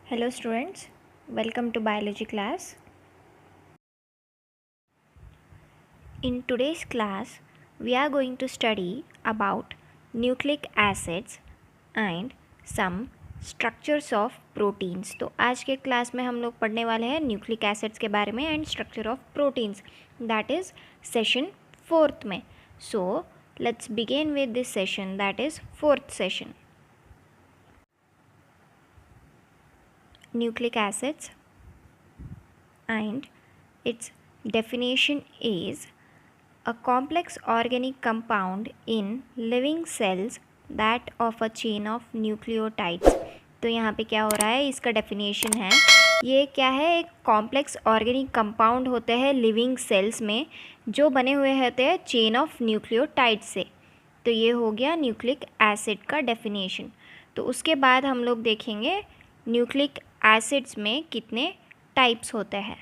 Hello students, welcome to biology class. In today's class, we are going to study about nucleic acids and some structures of proteins. तो आज के class में हम लोग पढ़ने वाले हैं न्यूक्लिक एसिड्स के बारे में and structure of proteins, that is session 4th में. So let's begin with this session, that is 4th session. Nucleic acids, and its definition is a complex organic compound in living cells that of a chain of nucleotides. तो यहाँ पे क्या हो रहा है, इसका definition है, ये क्या है, एक कॉम्प्लेक्स ऑर्गेनिक कंपाउंड होते हैं लिविंग सेल्स में जो बने हुए होते हैं चेन ऑफ न्यूक्लियोटाइड से. तो ये हो गया न्यूक्लिक एसिड का डेफिनेशन. तो उसके बाद हम लोग देखेंगे न्यूक्लिक एसिड्स में कितने टाइप्स होते हैं.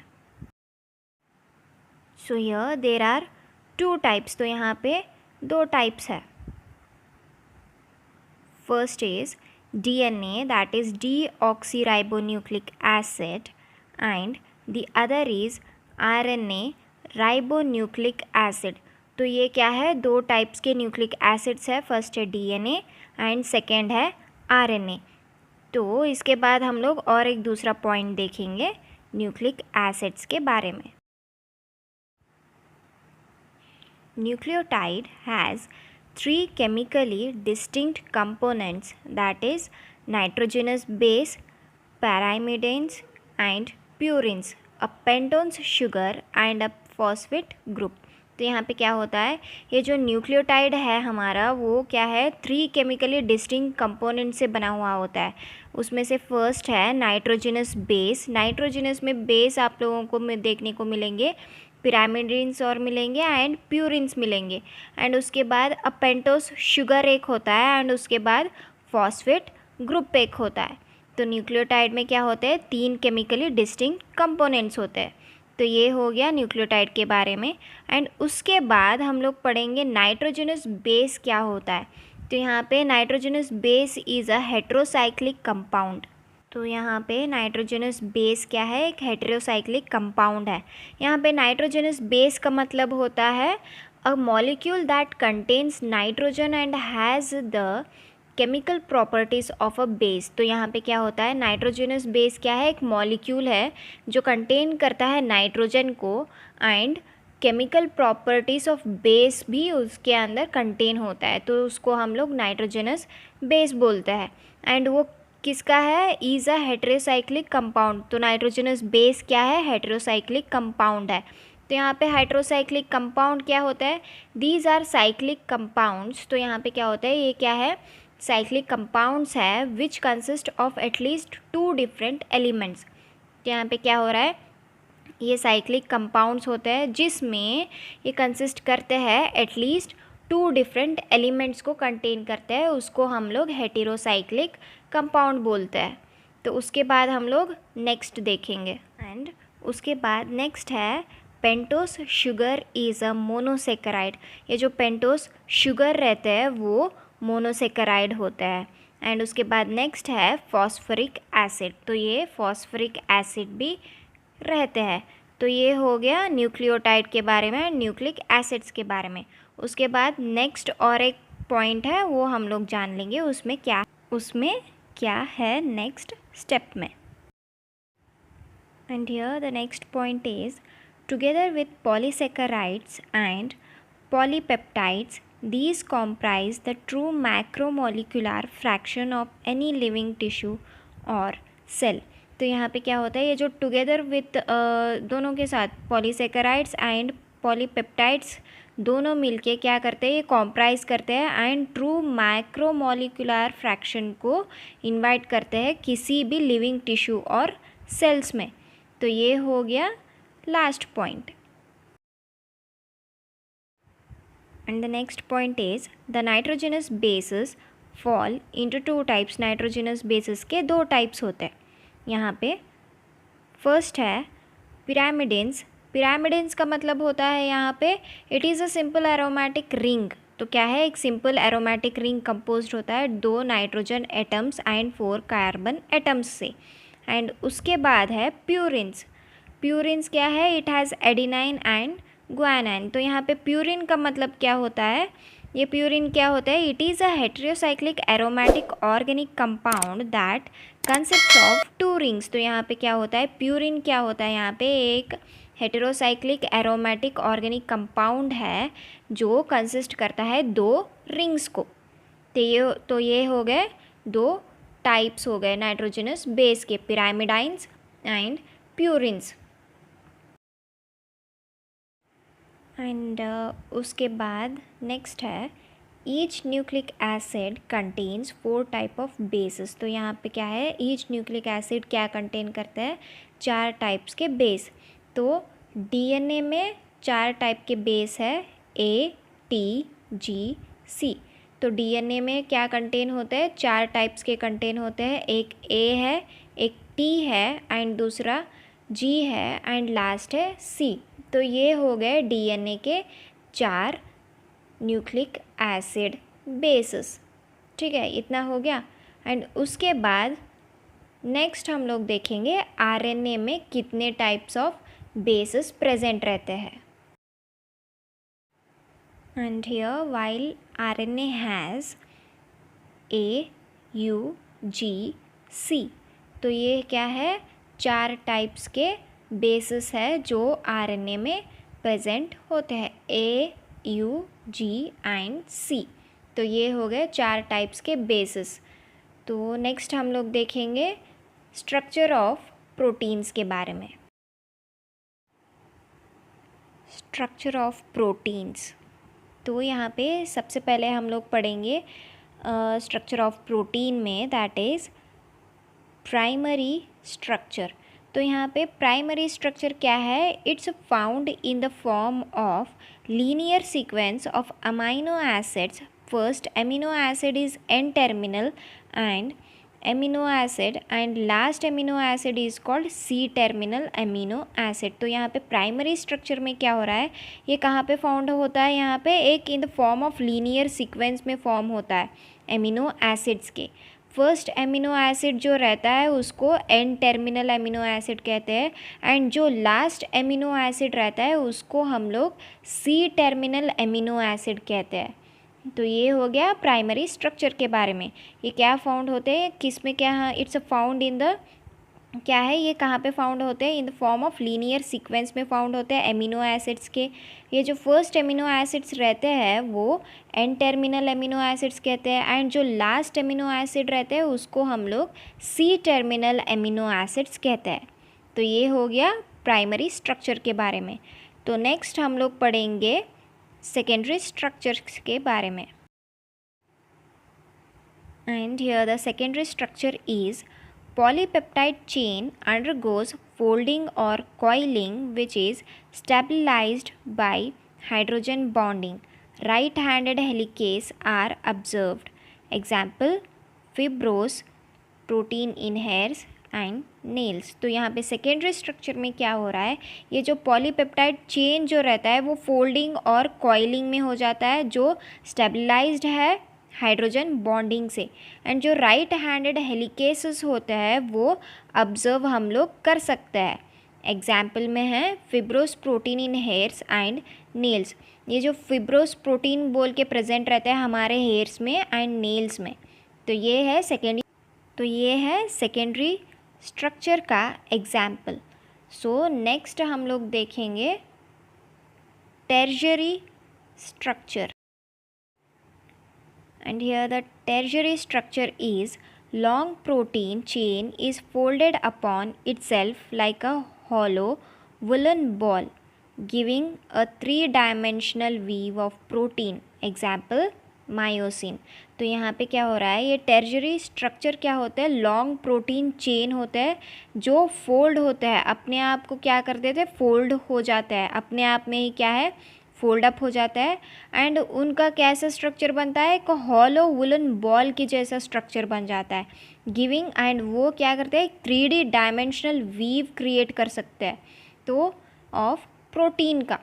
So here there are 2 types. तो यहाँ पे 2 टाइप्स है. First is DNA, that is deoxyribonucleic acid, and the other is RNA ribonucleic acid. तो ये क्या है, 2 टाइप्स के न्यूक्लिक एसिड्स है. फर्स्ट है DNA एंड सेकेंड है RNA. तो इसके बाद हम लोग और एक दूसरा पॉइंट देखेंगे न्यूक्लिक एसिड्स के बारे में. Nucleotide has 3 chemically distinct components, that is nitrogenous base, pyrimidines and purines, a pentose sugar and a phosphate group. तो यहाँ पे क्या होता है, ये जो न्यूक्लियोटाइड है हमारा वो क्या है, 3 केमिकली डिस्टिंक्ट कंपोनेंट से बना हुआ होता है. उसमें से फर्स्ट है नाइट्रोजनस बेस. नाइट्रोजनस में बेस आप लोगों को देखने को मिलेंगे, पिरामिडिन्स और मिलेंगे एंड प्यूरिन्स मिलेंगे. एंड उसके बाद अ पेंटोस शुगर एक होता है एंड उसके बाद फॉस्फेट ग्रुप एक होता है. तो न्यूक्लियोटाइड में क्या होते हैं, 3 केमिकली डिस्टिंक्ट कंपोनेंट्स होते हैं. तो ये हो गया न्यूक्लियोटाइड के बारे में. एंड उसके बाद हम लोग पढ़ेंगे नाइट्रोजनस बेस क्या होता है. तो यहाँ पे nitrogenous base is a heterocyclic compound. तो यहाँ पे नाइट्रोजनस बेस क्या है, एक हेट्रोसाइक्लिक कंपाउंड है. यहाँ पे नाइट्रोजनस बेस का मतलब होता है a molecule that contains nitrogen and has the chemical properties of a base. तो यहाँ पे क्या होता है, नाइट्रोजनस बेस क्या है, एक मॉलिक्यूल है जो कंटेन करता है नाइट्रोजन को and chemical properties of base भी उसके अंदर कंटेन होता है. तो उसको हम लोग नाइट्रोजनस बेस बोलते हैं. एंड वो किसका है, इज़ अ हेट्रोसाइक्लिक कंपाउंड. तो नाइट्रोजनस बेस क्या है, हेट्रोसाइक्लिक कंपाउंड है. तो यहाँ पे हेट्रोसाइक्लिक कंपाउंड क्या होता है, दीज आर साइक्लिक कंपाउंड्स. तो यहाँ पे क्या होता है, ये क्या है, साइक्लिक कंपाउंड्स है which consist of at least 2 different elements. तो यहाँ पे क्या हो रहा है, ये साइक्लिक कंपाउंड्स होते हैं जिसमें ये कंसिस्ट करते हैं एटलीस्ट 2 डिफरेंट एलिमेंट्स को कंटेन करते हैं. उसको हम लोग हेटेरोसाइक्लिक कंपाउंड बोलते हैं. तो उसके बाद हम लोग नेक्स्ट देखेंगे. एंड उसके बाद नेक्स्ट है pentose sugar is a monosaccharide. ये जो पेंटोस शुगर रहते हैं वो मोनोसेकेराइड होता है. एंड उसके बाद नेक्स्ट है फॉस्फोरिक एसिड. तो ये फॉस्फोरिक एसिड भी रहते हैं. तो ये हो गया न्यूक्लियोटाइड के बारे में, न्यूक्लिक एसिड्स के बारे में. उसके बाद नेक्स्ट और एक पॉइंट है वो हम लोग जान लेंगे उसमें क्या है नेक्स्ट स्टेप में. And here the next point is together with polysaccharides and polypeptides, these comprise the true macromolecular fraction of any living tissue or cell. तो यहाँ पे क्या होता है, ये जो टुगेदर विथ दोनों के साथ पॉलीसेकेराइड्स एंड पॉलीपेप्टाइड्स दोनों मिलके क्या करते हैं, ये कॉम्प्राइज करते हैं एंड ट्रू मैक्रोमोलिकुलर फ्रैक्शन को इन्वाइट करते हैं किसी भी लिविंग टिश्यू और सेल्स में. तो ये हो गया last point. And the next point is the nitrogenous bases fall into 2 types. nitrogenous bases के 2 types होते हैं. यहाँ पे फर्स्ट है पिरामिडेंस. पिरामिडेंस का मतलब होता है यहाँ पे it is a simple aromatic ring. तो क्या है, एक सिंपल एरोमेटिक रिंग कंपोज्ड होता है 2 nitrogen atoms and 4 carbon atoms से। एंड उसके बाद है प्यूरिन्स। प्यूरिन्स क्या है, it has adenine and guanine. तो यहाँ पे प्यूरिन का मतलब क्या होता है, ये प्यूरिन क्या होता है, it is a heterocyclic aromatic organic compound that consist of 2 rings. तो यहाँ पे क्या होता है, प्यूरिन क्या होता है, यहाँ पे एक हेटेरोसाइक्लिक एरोमेटिक ऑर्गेनिक कंपाउंड है जो कंसिस्ट करता है 2 रिंग्स को। तो ये हो गए 2 टाइप्स हो गए नाइट्रोजनस बेस के, पिरामिडाइंस एंड प्यूरिन्स। एंड उसके बाद नेक्स्ट है each nucleic acid contains 4 type of basis. तो यहाँ पे क्या है, ईच न्यूक्लिक एसिड क्या कंटेन करता है, 4 टाइप्स के बेस। तो डीएनए में 4 टाइप के बेस है, ए, टी, जी, सी। तो डीएनए में क्या कंटेन होते हैं, 4 टाइप्स के कंटेन होते हैं, एक ए है, एक टी है एंड दूसरा जी है एंड लास्ट है सी। तो ये हो गए डीएनए के 4 न्यूक्लिक एसिड बेसिस। ठीक है, इतना हो गया। एंड उसके बाद नेक्स्ट हम लोग देखेंगे आरएनए में कितने टाइप्स ऑफ बेसिस प्रेजेंट रहते हैं। And here while RNA has A, U, G, C. तो ये क्या है, 4 टाइप्स के बेसिस है जो आरएनए में प्रेजेंट होते हैं, ए, यू, जी एंड सी। तो ये हो गए 4 टाइप्स के बेसिस। तो नेक्स्ट हम लोग देखेंगे स्ट्रक्चर ऑफ प्रोटीन्स के बारे में। स्ट्रक्चर ऑफ प्रोटीन्स, तो यहाँ पे सबसे पहले हम लोग पढ़ेंगे स्ट्रक्चर ऑफ प्रोटीन में, दैट इज़ प्राइमरी स्ट्रक्चर। तो यहाँ पे प्राइमरी स्ट्रक्चर क्या है, it's found in the form of linear sequence of amino acids. First amino acid is N terminal end amino acid and last amino acid is called C terminal amino acid. तो यहाँ पे primary structure में क्या हो रहा है, ये कहाँ पे फाउंड होता है, यहाँ पे एक इन the form of linear sequence में फॉर्म होता है एमिनो एसिड्स के। फर्स्ट एमिनो एसिड जो रहता है उसको एन टर्मिनल एमिनो एसिड कहते हैं एंड जो लास्ट एमिनो एसिड रहता है उसको हम लोग सी टर्मिनल एमिनो एसिड कहते हैं। तो ये हो गया प्राइमरी स्ट्रक्चर के बारे में। ये क्या फाउंड होते हैं, किस में, क्या, इट्स फाउंड इन द, क्या है, ये कहाँ पे फाउंड होते हैं, इन the form of linear sequence में फाउंड होते हैं एमिनो एसिड्स के। ये जो फर्स्ट एमिनो एसिड्स रहते हैं वो एन टर्मिनल एमिनो एसिड्स कहते हैं एंड जो लास्ट एमिनो एसिड रहते हैं उसको हम लोग सी टर्मिनल एमिनो एसिड्स कहते हैं। तो ये हो गया प्राइमरी स्ट्रक्चर के बारे में। तो नेक्स्ट हम लोग पढ़ेंगे सेकेंडरी स्ट्रक्चर्स के बारे में। And here the secondary structure is polypeptide chain undergoes folding or coiling which is stabilized by hydrogen bonding. Right-handed helices are observed. Example, fibrous protein in hairs and nails. तो यहाँ पे secondary structure में क्या हो रहा है, ये जो पॉलीपेप्टाइड चेन जो रहता है वो फोल्डिंग और कॉइलिंग में हो जाता है जो स्टेबलाइज्ड है हाइड्रोजन बॉन्डिंग से। एंड जो राइट हैंडेड हेलिकेसेस होते हैं वो ऑब्जर्व हम लोग कर सकते हैं। एग्जाम्पल में है fibrous protein in hairs and nails. ये जो फिब्रोस प्रोटीन बोल के प्रेजेंट रहता है हमारे हेयर्स में एंड नेल्स में। तो ये है सेकेंडरी स्ट्रक्चर का एग्जाम्पल। सो नेक्स्ट हम लोग देखेंगे tertiary structure. And here the tertiary structure is long protein chain is folded upon itself like a hollow woolen ball, giving a 3-dimensional weave of protein. Example, myosin. तो यहाँ पे क्या हो रहा है, ये टर्शियरी स्ट्रक्चर क्या होता है, लॉन्ग प्रोटीन चेन होता है जो फोल्ड होता है, अपने आप को क्या कर देते हैं, फोल्ड हो जाता है, अपने आप में ही क्या है, फोल्ड अप हो जाता है। एंड उनका कैसा स्ट्रक्चर बनता है, एक हॉलो वुलन बॉल की जैसा स्ट्रक्चर बन जाता है, गिविंग, एंड वो क्या करते हैं, 3D डायमेंशनल वीव क्रिएट कर सकते हैं तो ऑफ प्रोटीन का।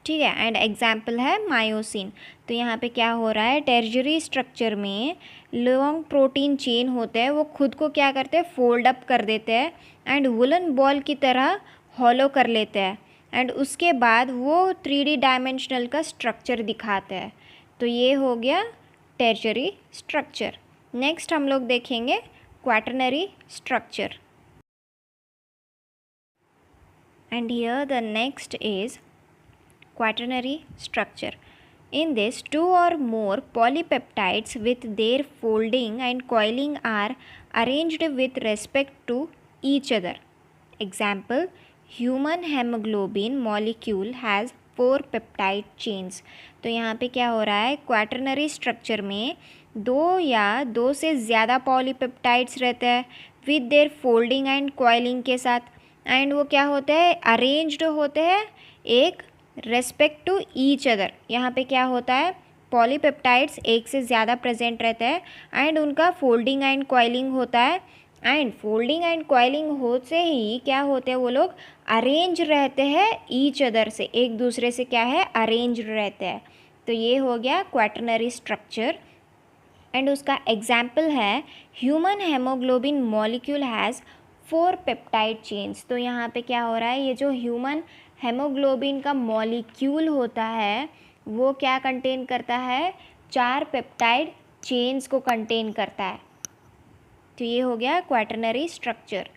ठीक है। एंड एग्जाम्पल है मायोसिन। तो यहाँ पे क्या हो रहा है, टर्शियरी स्ट्रक्चर में लॉन्ग प्रोटीन चेन होते हैं, वो खुद को क्या करते हैं, फोल्ड अप कर देते हैं एंड वुलन बॉल की तरह हॉलो कर लेते हैं एंड उसके बाद वो 3D डायमेंशनल का स्ट्रक्चर दिखाते हैं। तो ये हो गया टर्शियरी स्ट्रक्चर। नेक्स्ट हम लोग देखेंगे quaternary structure. And here the next is quaternary structure. In this, two or more polypeptides with their folding and coiling are arranged with respect to each other. Example, human hemoglobin molecule has 4 peptide chains. तो यहाँ पे क्या हो रहा है, quaternary structure में दो या दो से ज़्यादा पॉलीपेप्टाइड्स रहते हैं with their folding and coiling के साथ, एंड वो क्या होते हैं, अरेंज्ड होते हैं एक रेस्पेक्ट टू ईच अदर। यहाँ पे क्या होता है, पॉलीपेप्टाइड्स एक से ज़्यादा प्रेजेंट रहते हैं एंड उनका फोल्डिंग एंड कॉइलिंग होता है, एंड फोल्डिंग एंड कॉइलिंग होते ही क्या होते हैं, वो लोग अरेंज रहते हैं ईच अदर से, एक दूसरे से क्या है, अरेंज रहते हैं। तो ये हो गया क्वाटरनरी स्ट्रक्चर। एंड उसका एग्जाम्पल है human haemoglobin molecule has 4 peptide chains. तो यहाँ पे क्या हो रहा है, ये जो ह्यूमन हेमोग्लोबिन का मॉलिक्यूल होता है वो क्या कंटेन करता है, 4 पेप्टाइड चेन्स को कंटेन करता है। तो ये हो गया क्वाटरनरी स्ट्रक्चर।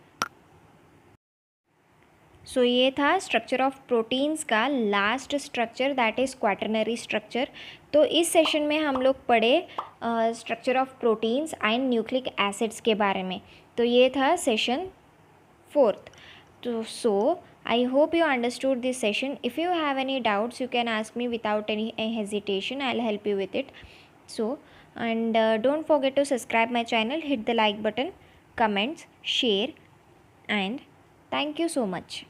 सो ये था स्ट्रक्चर ऑफ प्रोटीन्स का last structure, that is quaternary structure. तो इस सेशन में हम लोग पढ़े structure of proteins and nucleic acids के बारे में। तो ये था सेशन 4th। तो सो I hope you understood this session. If you have any doubts, you can ask me without any hesitation. I'll help you with it. So, and don't forget to subscribe my channel, hit the like button, comments, share, and thank you so much.